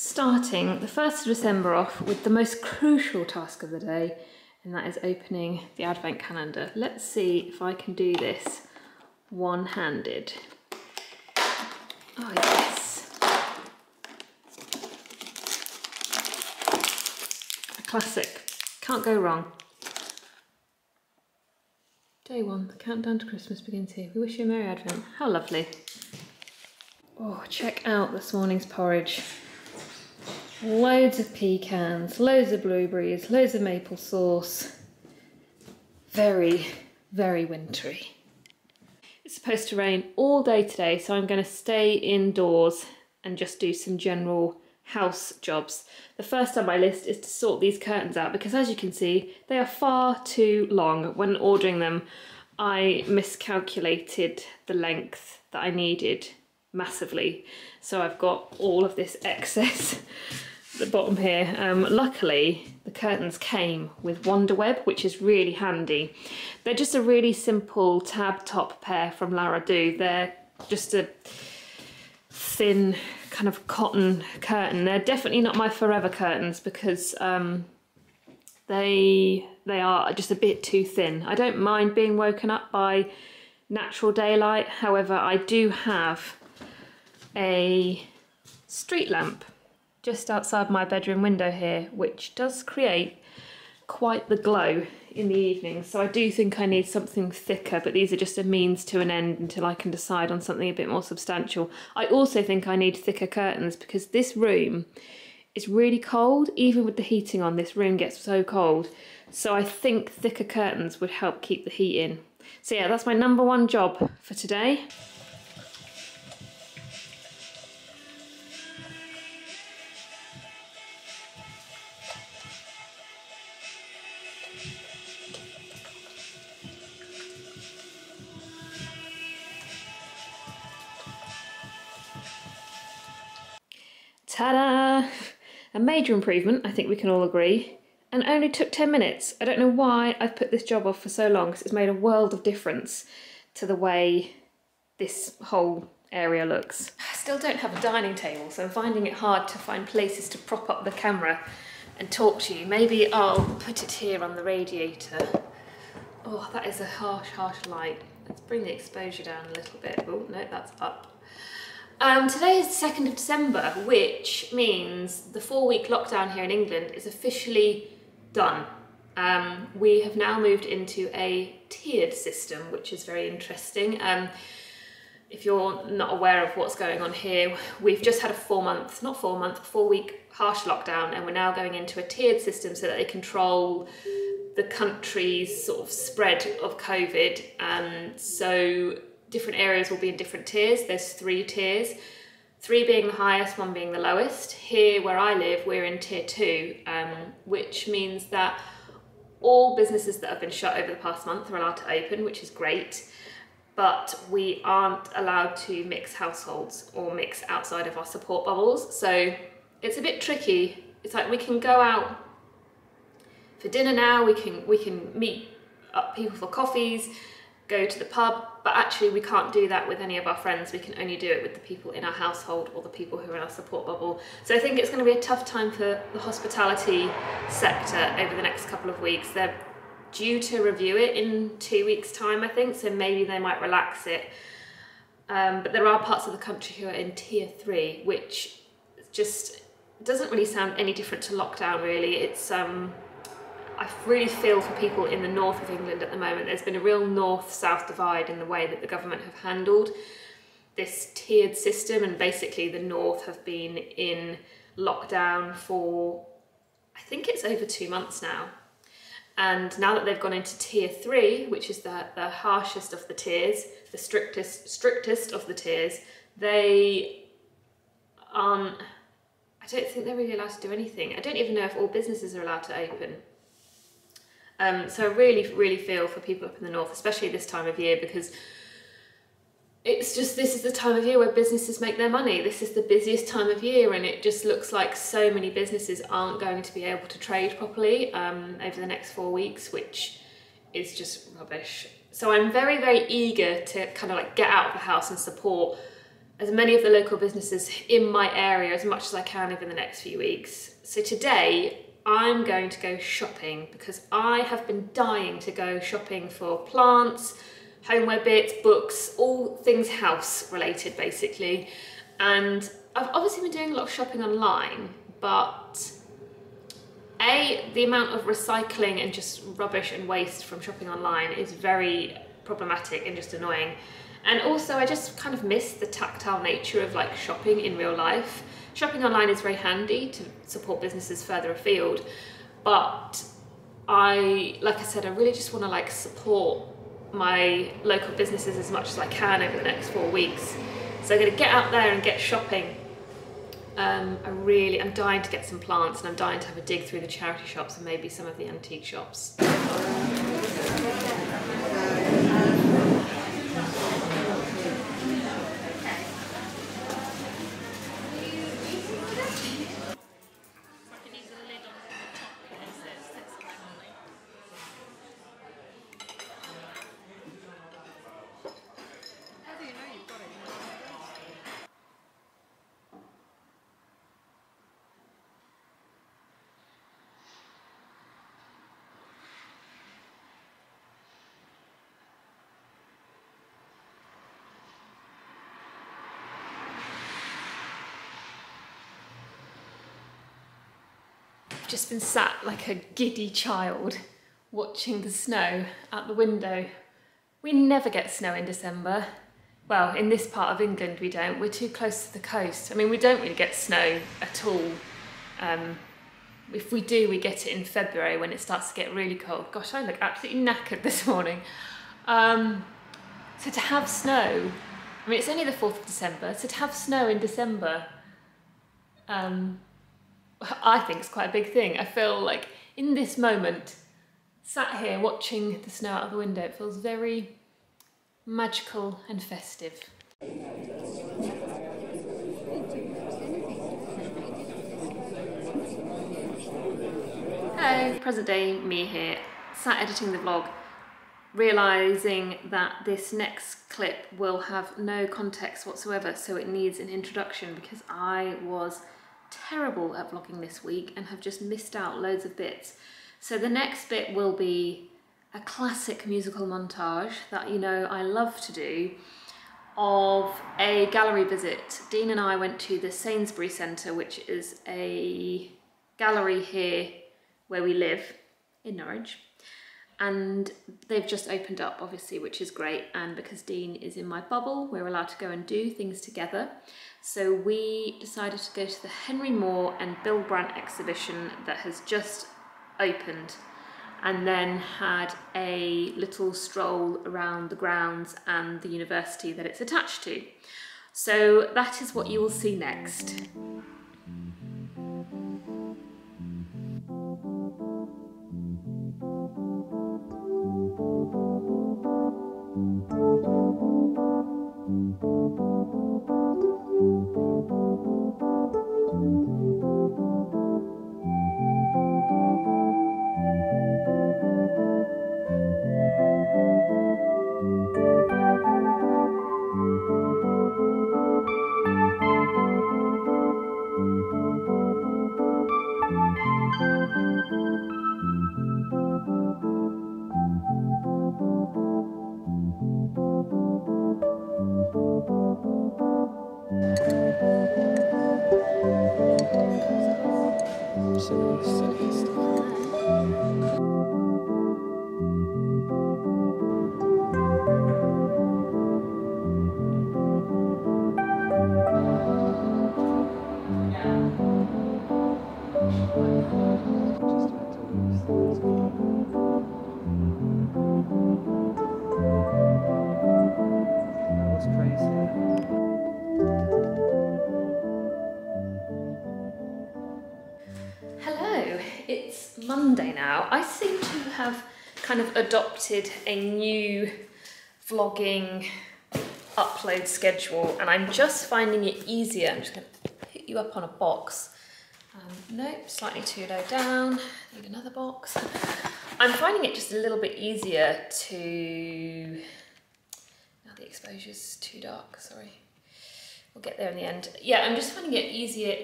starting the 1st of December off with the most crucial task of the day, and that is opening the advent calendar. Let's see if I can do this one-handed. Oh yes. A classic. Can't go wrong. Day one, the countdown to Christmas begins here. We wish you a Merry Advent. How lovely. Oh, check out this morning's porridge. Loads of pecans, loads of blueberries, loads of maple sauce. Very, very wintry. It's supposed to rain all day today, so I'm going to stay indoors and just do some general house jobs. The first on my list is to sort these curtains out because, as you can see, they are far too long. When ordering them, I miscalculated the length that I needed massively, so I've got all of this excess at the bottom here. Luckily, the curtains came with Wonderweb, which is really handy. They're just a really simple tab top pair from La Redoute. They're just a thin kind of cotton curtain. They're definitely not my forever curtains because they are just a bit too thin. I don't mind being woken up by natural daylight. However, I do have a street lamp just outside my bedroom window here, which does create quite the glow in the evening. So I do think I need something thicker, but these are just a means to an end until I can decide on something a bit more substantial. I also think I need thicker curtains because this room is really cold. Even with the heating on, this room gets so cold. So I think thicker curtains would help keep the heat in. So yeah, that's my number one job for today. Ta-da! A major improvement, I think we can all agree, and only took 10 minutes. I don't know why I've put this job off for so long, because it's made a world of difference to the way this whole area looks. I still don't have a dining table, so I'm finding it hard to find places to prop up the camera and talk to you. Maybe I'll put it here on the radiator. Oh, that is a harsh, harsh light. Let's bring the exposure down a little bit. Oh, no, that's up. Today is the 2nd of December, which means the 4-week lockdown here in England is officially done. We have now moved into a tiered system, which is very interesting. If you're not aware of what's going on here, we've just had a 4-week harsh lockdown, and we're now going into a tiered system so that they control the country's sort of spread of COVID. So different areas will be in different tiers. There's 3 tiers, 3 being the highest, 1 being the lowest. Here where I live, we're in tier 2, which means that all businesses that have been shut over the past month are allowed to open, which is great, but we aren't allowed to mix households or mix outside of our support bubbles. So it's a bit tricky. It's like we can go out for dinner now, we can meet up people for coffees, go to the pub, but actually we can't do that with any of our friends. We can only do it with the people in our household or the people who are in our support bubble. So I think it's going to be a tough time for the hospitality sector over the next couple of weeks. They're due to review it in 2 weeks' time, I think, so maybe they might relax it. But there are parts of the country who are in tier 3, which just doesn't really sound any different to lockdown, really. It's I really feel for people in the north of England at the moment. There's been a real north-south divide in the way that the government have handled this tiered system, and basically the north have been in lockdown for, I think it's over 2 months now. And now that they've gone into tier 3, which is the harshest of the tiers, the strictest of the tiers, they aren't, I don't think they're really allowed to do anything. I don't even know if all businesses are allowed to open. So I really, really feel for people up in the north, especially this time of year, because it's just, this is the time of year where businesses make their money. This is the busiest time of year, and it just looks like so many businesses aren't going to be able to trade properly over the next 4 weeks, which is just rubbish. So I'm very, very eager to kind of like get out of the house and support as many of the local businesses in my area as much as I can over the next few weeks. So today I'm going to go shopping because I have been dying to go shopping for plants, homeware bits, books, all things house related basically. And I've obviously been doing a lot of shopping online, but the amount of recycling and just rubbish and waste from shopping online is very problematic and just annoying. And also I just kind of miss the tactile nature of like shopping in real life. Shopping online is very handy to support businesses further afield, but like I said, I really just want to like support my local businesses as much as I can over the next 4 weeks. So I'm going to get out there and get shopping. I'm dying to get some plants, and I'm dying to have a dig through the charity shops and maybe some of the antique shops. Just been sat like a giddy child watching the snow out the window. We never get snow in December. Well, in this part of England we don't. We're too close to the coast. I mean, we don't really get snow at all. If we do, we get it in February when it starts to get really cold. Gosh, I look absolutely knackered this morning. So to have snow, I mean, it's only the 4th of December, so to have snow in December, I think it's quite a big thing. I feel like in this moment, sat here watching the snow out of the window, it feels very magical and festive. Hello, present day me here, sat editing the vlog, realising that this next clip will have no context whatsoever, so it needs an introduction because I was terrible at vlogging this week and have just missed out loads of bits. So the next bit will be a classic musical montage that you know I love to do of a gallery visit. Dean and I went to the Sainsbury Centre, which is a gallery here where we live in Norwich, and they've just opened up obviously, which is great, and because Dean is in my bubble we're allowed to go and do things together. So we decided to go to the Henry Moore and Bill Brandt exhibition that has just opened, and then had a little stroll around the grounds and the university that it's attached to. So that is what you will see next. Hello, it's Monday now. I seem to have kind of adopted a new vlogging upload schedule, and I'm just finding it easier. I'm just going to put you up on a box. Nope, slightly too low down. Need another box. I'm finding it just a little bit easier to... Now the exposure's too dark, sorry. we'll get there in the end. Yeah, I'm just finding it easier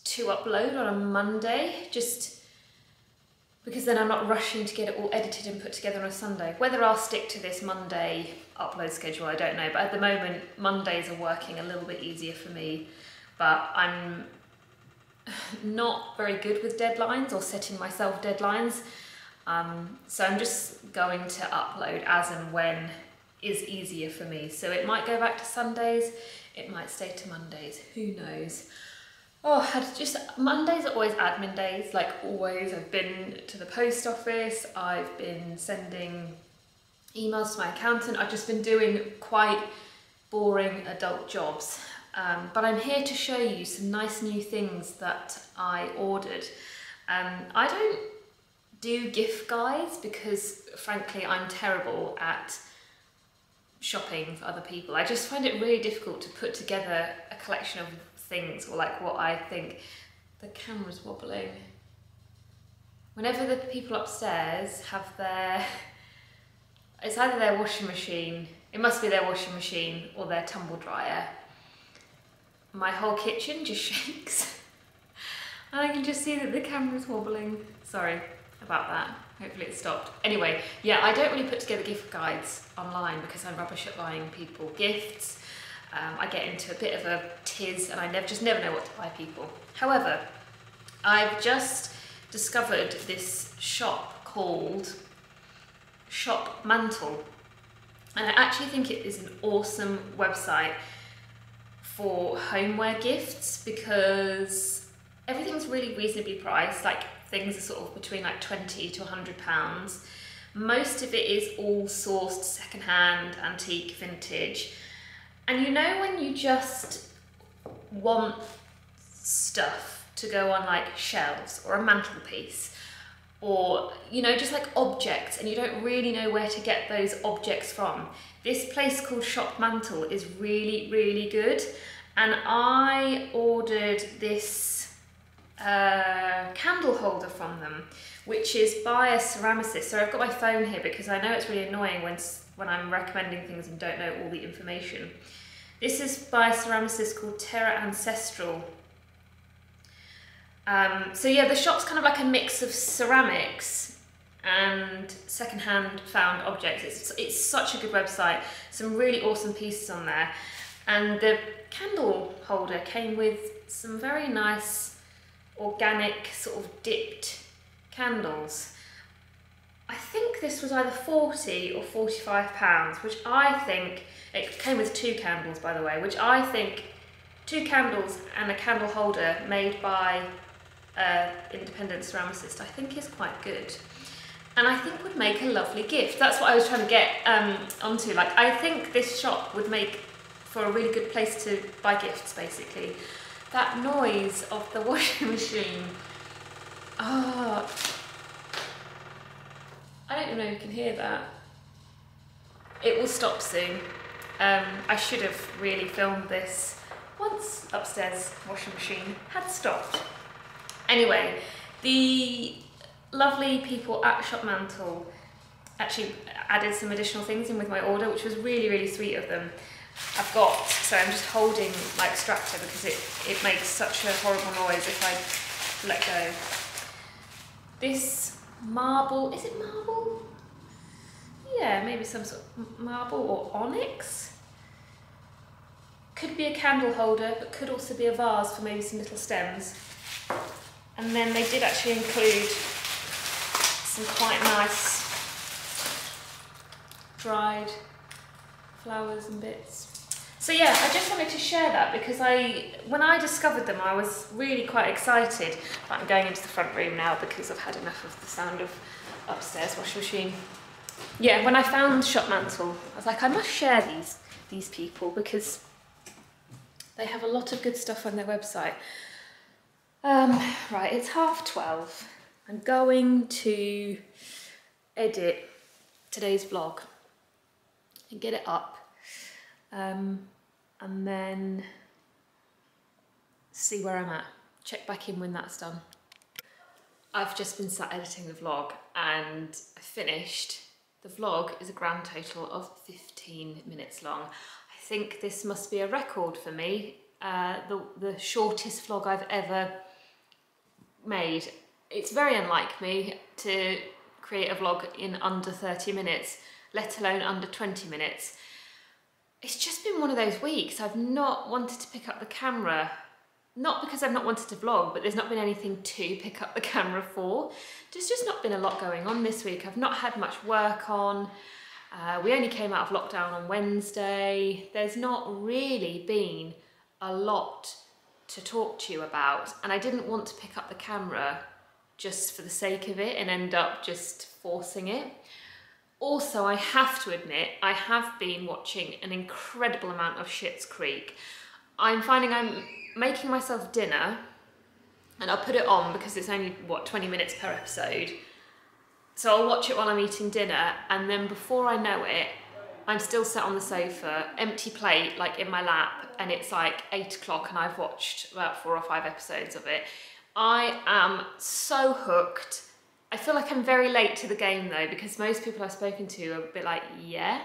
to upload on a Monday, just because then I'm not rushing to get it all edited and put together on a Sunday. Whether I'll stick to this Monday upload schedule, I don't know, but at the moment Mondays are working a little bit easier for me, but I'm not very good with deadlines or setting myself deadlines, so I'm just going to upload as and when is easier for me. So it might go back to Sundays, it might stay to Mondays, who knows. Oh, Mondays are always admin days, like always. I've been to the post office, I've been sending emails to my accountant, I've just been doing quite boring adult jobs. But I'm here to show you some nice new things that I ordered. I don't do gift guides because frankly I'm terrible at shopping for other people. I just find it really difficult to put together a collection of things, or like what I think. The camera's wobbling. Whenever the people upstairs have it's either their washing machine, it must be their washing machine or their tumble dryer, my whole kitchen just shakes. And I can just see that the camera's wobbling. Sorry about that. Hopefully it stopped. Anyway, yeah, I don't really put together gift guides online because I'm rubbish at buying people gifts. I get into a bit of a tiz and I just never know what to buy people. However, I've just discovered this shop called Shop Mantle, and I actually think it is an awesome website for homeware gifts because everything's really reasonably priced. Like things are sort of between like £20 to £100. Most of it is all sourced secondhand, antique, vintage. And you know when you just want stuff to go on like shelves or a mantelpiece, or you know, just like objects, and you don't really know where to get those objects from? This place called Shop Mantle is really, really good. And I ordered this candle holder from them, which is by a ceramicist. So I've got my phone here because I know it's really annoying when I'm recommending things and don't know all the information. This is by a ceramicist called Terra Ancestral. So yeah, the shop's kind of like a mix of ceramics and secondhand found objects. It's such a good website, some really awesome pieces on there. And the candle holder came with some very nice organic sort of dipped candles. I think this was either £40 or £45, which I think, it came with 2 candles by the way, which I think 2 candles and a candle holder made by an independent ceramicist I think is quite good. And I think would make a lovely gift. That's what I was trying to get onto. Like, I think this shop would make for a really good place to buy gifts, basically. That noise of the washing machine. Oh, I don't even know if you can hear that. It will stop soon. I should have really filmed this once upstairs washing machine had stopped. Anyway, the lovely people at Shop Mantle actually added some additional things in with my order, which was really, really sweet of them. So I'm just holding my extractor because it makes such a horrible noise if I let go. This marble, is it marble? Yeah, maybe some sort of marble or onyx. Could be a candle holder, but could also be a vase for maybe some little stems. And then they did actually include some quite nice dried flowers and bits. So yeah, I just wanted to share that because when I discovered them, I was really quite excited. But I'm going into the front room now because I've had enough of the sound of upstairs washing machine. Yeah, when I found Shop Mantle, I was like, I must share these people because they have a lot of good stuff on their website. Right, it's 12:30. I'm going to edit today's vlog and get it up. And then see where I'm at. Check back in when that's done. I've just been sat editing the vlog and I finished. The vlog is a grand total of 15 minutes long. I think this must be a record for me. The shortest vlog I've ever made. It's very unlike me to create a vlog in under 30 minutes, let alone under 20 minutes. It's just been one of those weeks I've not wanted to pick up the camera. Not because I've not wanted to vlog, but there's not been anything to pick up the camera for. There's just not been a lot going on this week. I've not had much work on. We only came out of lockdown on Wednesday. There's not really been a lot to talk to you about, and I didn't want to pick up the camera just for the sake of it and end up just forcing it. Also, I have to admit, I have been watching an incredible amount of Schitt's Creek. I'm finding I'm making myself dinner, and I'll put it on because it's only, what, 20 minutes per episode. So I'll watch it while I'm eating dinner, and then before I know it, I'm still sat on the sofa, empty plate, like in my lap, and it's like 8 o'clock and I've watched about 4 or 5 episodes of it. I am so hooked. I feel like I'm very late to the game though, because most people I've spoken to are a bit like, yeah,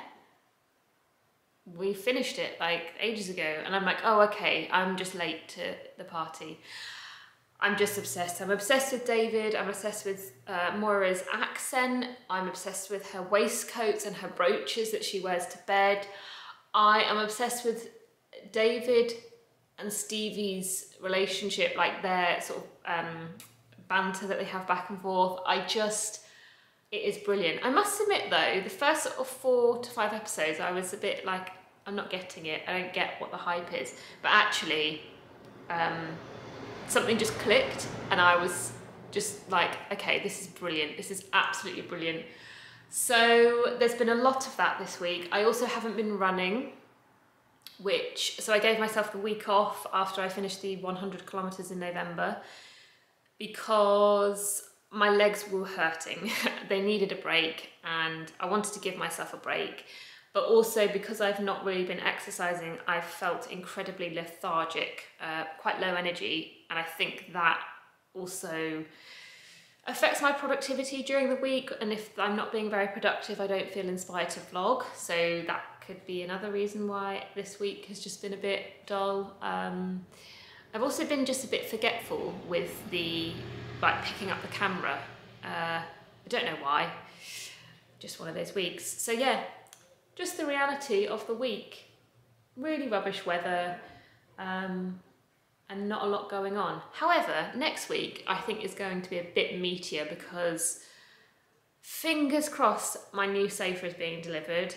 we finished it like ages ago. And I'm like, oh, okay, I'm just late to the party. I'm just obsessed. I'm obsessed with David. I'm obsessed with Moira's accent. I'm obsessed with her waistcoats and her brooches that she wears to bed. I am obsessed with David and Stevie's relationship, like their sort of banter that they have back and forth. It is brilliant. I must admit though, the first sort of 4 to 5 episodes, I was a bit like, I'm not getting it. I don't get what the hype is. But actually, something just clicked and I was just like, okay, this is brilliant. This is absolutely brilliant. So there's been a lot of that this week. I also haven't been running, so I gave myself the week off after I finished the 100 kilometers in November because my legs were hurting. They needed a break and I wanted to give myself a break. But also because I've not really been exercising, I've felt incredibly lethargic, quite low energy. And I think that also affects my productivity during the week. And if I'm not being very productive, I don't feel inspired to vlog. So that could be another reason why this week has just been a bit dull. I've also been just a bit forgetful with picking up the camera. I don't know why, just one of those weeks. So yeah, just the reality of the week. Really rubbish weather and not a lot going on. However, next week I think is going to be a bit meatier because fingers crossed my new sofa is being delivered.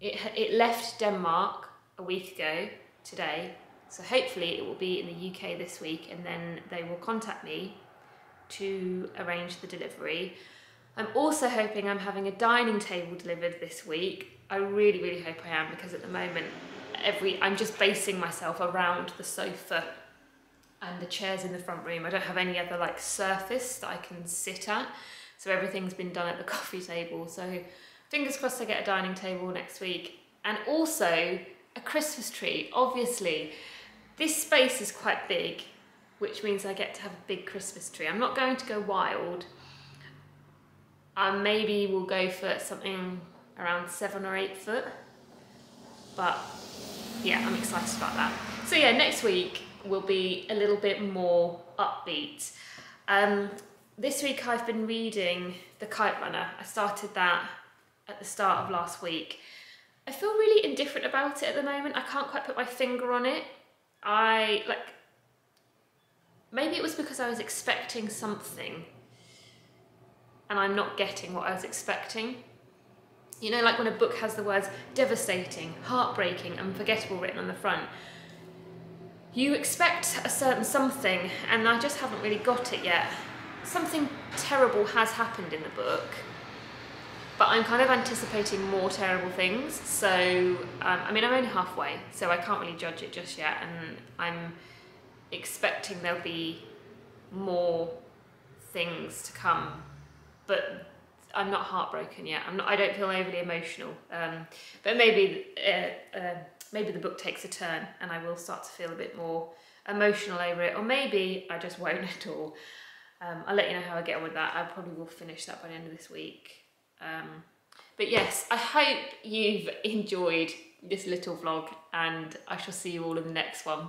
It left Denmark a week ago today, so hopefully it will be in the UK this week and then they will contact me to arrange the delivery. I'm also hoping I'm having a dining table delivered this week. I really, really hope I am, because at the moment, I'm just basing myself around the sofa and the chairs in the front room. I don't have any other like surface that I can sit at. So everything's been done at the coffee table. So fingers crossed I get a dining table next week. And also a Christmas tree. Obviously, this space is quite big, which means I get to have a big Christmas tree. I'm not going to go wild. Maybe we'll go for something around 7 or 8 foot. But yeah, I'm excited about that. So yeah, next week will be a little bit more upbeat. This week I've been reading The Kite Runner. I started that at the start of last week. I feel really indifferent about it at the moment. I can't quite put my finger on it. Maybe it was because I was expecting something and I'm not getting what I was expecting. You know, like when a book has the words devastating, heartbreaking, unforgettable written on the front. You expect a certain something, and I just haven't really got it yet. Something terrible has happened in the book, but I'm kind of anticipating more terrible things. So, I'm only halfway, so I can't really judge it just yet, and I'm expecting there'll be more things to come. But I'm not heartbroken yet. I don't feel overly emotional. But maybe the book takes a turn and I will start to feel a bit more emotional over it. Or maybe I just won't at all. I'll let you know how I get on with that. I probably will finish that by the end of this week. But yes, I hope you've enjoyed this little vlog, and I shall see you all in the next one.